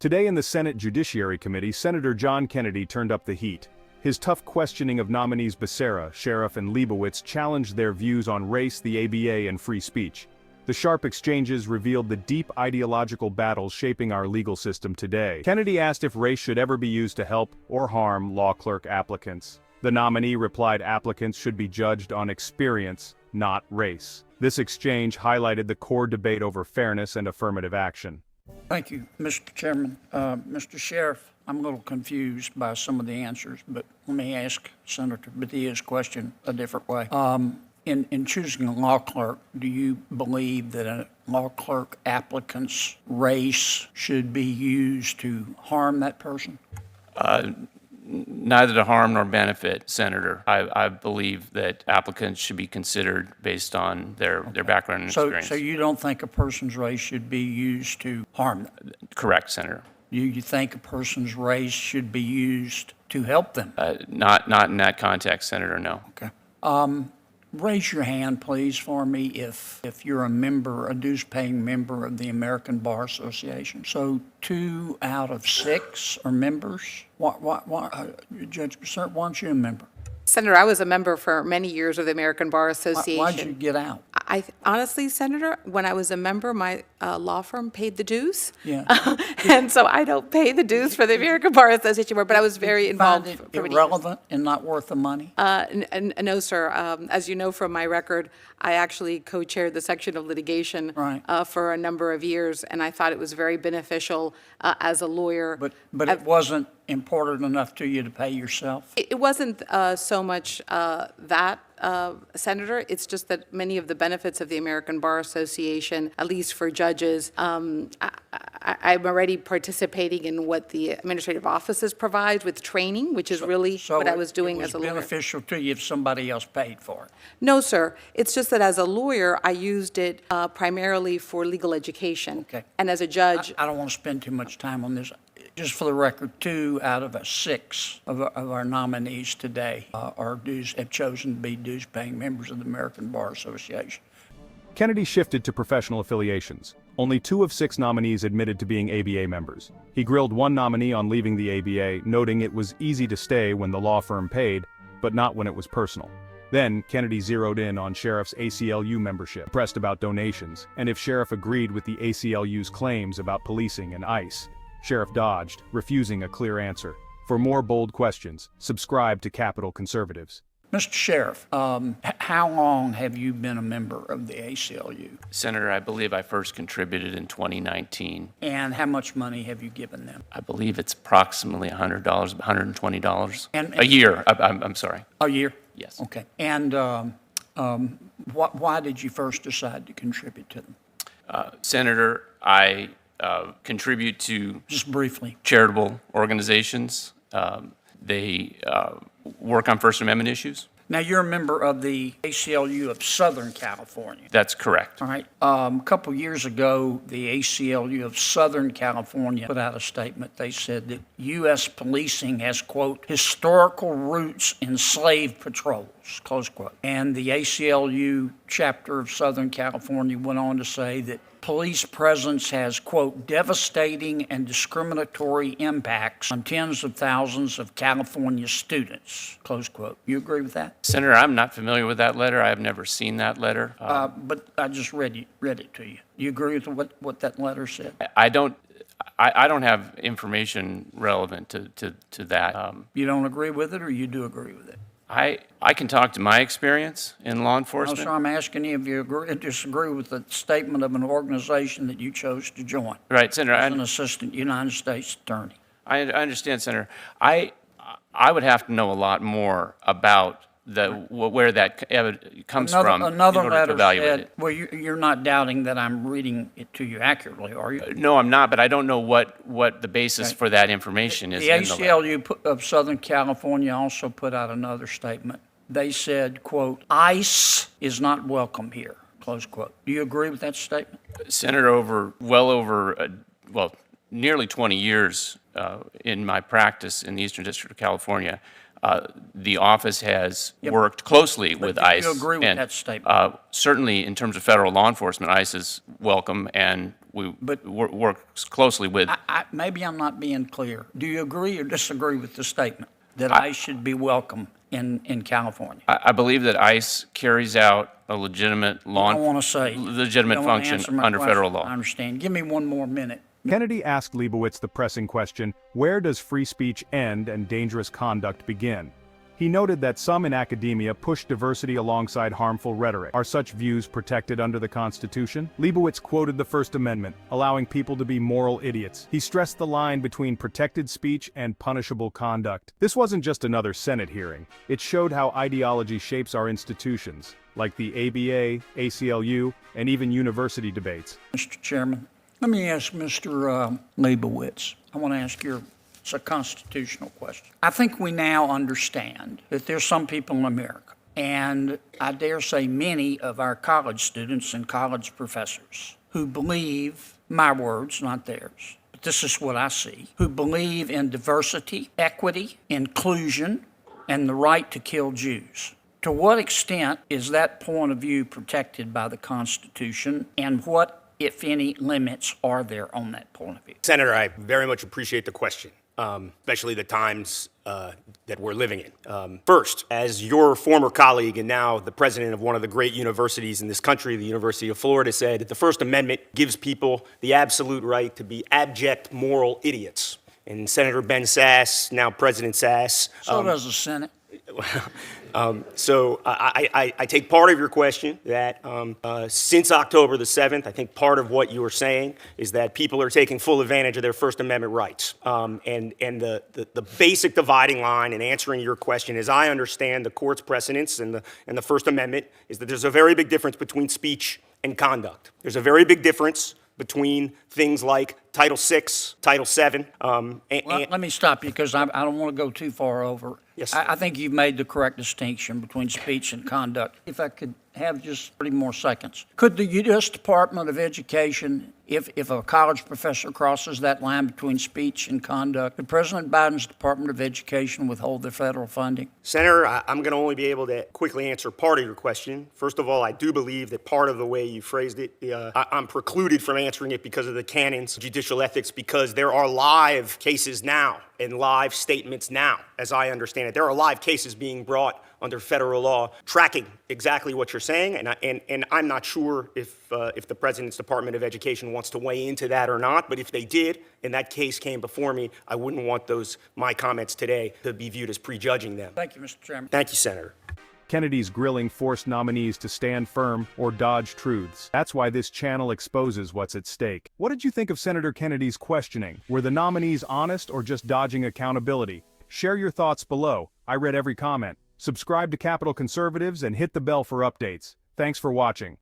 Today in the Senate Judiciary Committee, Senator John Kennedy turned up the heat. His tough questioning of nominees Becerra, Sheriff, and Leibowitz challenged their views on race, the ABA, and free speech. The sharp exchanges revealed the deep ideological battles shaping our legal system today. Kennedy asked if race should ever be used to help or harm law clerk applicants. The nominee replied applicants should be judged on experience, not race. This exchange highlighted the core debate over fairness and affirmative action. Thank you, Mr. Chairman. Mr. Sheriff, I'm a little confused by some of the answers, but let me ask Senator Badia's question a different way. In choosing a law clerk, do you believe that a law clerk applicant's race should be used to harm that person? Neither to harm nor benefit, Senator. I believe that applicants should be considered based on their background and experience. So you don't think a person's race should be used to harm them? Correct, Senator. You think a person's race should be used to help them? Not in that context, Senator, no. Okay. Raise your hand, please, for me if you're a dues-paying member of the American Bar Association. So 2 out of 6 are members. Judge Becerra, why aren't you a member? Senator, I was a member for many years of the American Bar Association. Why'd you get out? Honestly, Senator, when I was a member, my law firm paid the dues. Yeah. And so I don't pay the dues for the American Bar Association, but I was very involved. Find it irrelevant and not worth the money? No, sir. As you know from my record, I actually co-chaired the section of litigation for a number of years, and I thought it was very beneficial as a lawyer. But it wasn't important enough to you to pay yourself? It wasn't so much that, Senator. It's just that many of the benefits of the American Bar Association, at least for judges, I'm already participating in what the administrative offices provide with training, which is really what I was doing as a lawyer. So it was beneficial to you if somebody else paid for it? No, sir. It's just that as a lawyer, I used it primarily for legal education. Okay. And as a judge... I don't want to spend too much time on this. Just for the record, 2 out of 6 of our nominees today have chosen to be dues-paying members of the American Bar Association. Kennedy shifted to professional affiliations. Only 2 of 6 nominees admitted to being ABA members. He grilled one nominee on leaving the ABA, noting it was easy to stay when the law firm paid, but not when it was personal. Then, Kennedy zeroed in on Sheriff's ACLU membership, pressed about donations, and if Sheriff agreed with the ACLU's claims about policing and ICE. Sheriff dodged, refusing a clear answer. For more bold questions, subscribe to Capital Conservatives. Mr. Sheriff, how long have you been a member of the ACLU? Senator, I believe I first contributed in 2019. And how much money have you given them? I believe it's approximately $100, $120 a year. I'm sorry. A year? Yes. Okay. And why did you first decide to contribute to them? Senator, I contribute to just briefly charitable organizations. They work on First Amendment issues. Now, you're a member of the ACLU of Southern California. That's correct. All right. A couple years ago, the ACLU of Southern California put out a statement. They said that U.S. policing has, quote, historical roots in slave patrols, close quote. And the ACLU chapter of Southern California went on to say that police presence has, quote, devastating and discriminatory impacts on tens of thousands of California students, close quote. You agree with that? Senator, I'm not familiar with that letter. I have never seen that letter. But I just read it to you. Do you agree with what that letter said? I don't have information relevant to that. You don't agree with it, or you do agree with it? I can talk to my experience in law enforcement. No, sir, I'm asking you if you disagree with the statement of an organization that you chose to join. Right, Senator. As an assistant United States attorney. I understand, Senator. I would have to know a lot more about where that comes from in order to evaluate it. Well, you're not doubting that I'm reading it to you accurately, are you? No, I'm not, but I don't know what the basis for that information is. The ACLU of Southern California also put out another statement. They said, quote, ICE is not welcome here, close quote. Do you agree with that statement? Senator, nearly 20 years in my practice in the Eastern District of California, the office has worked closely with ICE. Do you agree with that statement? Certainly, in terms of federal law enforcement, ICE is welcome, and works closely with. Maybe I'm not being clear. Do you agree or disagree with the statement that ICE should be welcome in California? I believe that ICE carries out a legitimate legitimate function under federal law. I understand. Give me one more minute. Kennedy asked Leibowitz the pressing question, where does free speech end and dangerous conduct begin? He noted that some in academia push diversity alongside harmful rhetoric. Are such views protected under the Constitution? Leibowitz quoted the First Amendment, allowing people to be moral idiots. He stressed the line between protected speech and punishable conduct. This wasn't just another Senate hearing. It showed how ideology shapes our institutions, like the ABA, ACLU, and even university debates. Mr. Chairman, let me ask Mr. Leibowitz. I want to ask your It's a constitutional question. I think we now understand that there's some people in America, and I dare say many of our college students and college professors, who believe, my words, not theirs, but this is what I see, who believe in diversity, equity, inclusion, and the right to kill Jews. To what extent is that point of view protected by the Constitution, and what, if any, limits are there on that point of view? Senator, I very much appreciate the question. Especially the times that we're living in. First, as your former colleague and now the president of one of the great universities in this country, the University of Florida, said that the First Amendment gives people the absolute right to be abject moral idiots. And Senator Ben Sasse, now President Sasse. So does the Senate. So I take part of your question that since October the 7th, I think part of what you were saying is that people are taking full advantage of their First Amendment rights. And the basic dividing line in answering your question, as I understand the court's precedents and the First Amendment, is that there's a very big difference between speech and conduct. There's a very big difference between things like Title VI, Title VII. Let me stop you because I don't want to go too far over. Yes. I think you've made the correct distinction between speech and conduct. If I could have just 30 more seconds. Could the U.S. Department of Education, if a college professor crosses that line between speech and conduct, could President Biden's Department of Education withhold their federal funding? Senator, I'm going to only be able to quickly answer part of your question. First of all, I do believe that part of the way you phrased it, I'm precluded from answering it because of the canons of judicial ethics, because there are live cases now and live statements now, as I understand it. There are live cases being brought under federal law tracking exactly what you're saying, and I'm not sure if the President's Department of Education wants to weigh into that or not, but if they did and that case came before me, I wouldn't want my comments today to be viewed as prejudging them. Thank you, Mr. Chairman. Thank you, Senator. Kennedy's grilling forced nominees to stand firm or dodge truths. That's why this channel exposes what's at stake. What did you think of Senator Kennedy's questioning? Were the nominees honest or just dodging accountability? Share your thoughts below. I read every comment. Subscribe to Capital Conservatives and hit the bell for updates. Thanks for watching.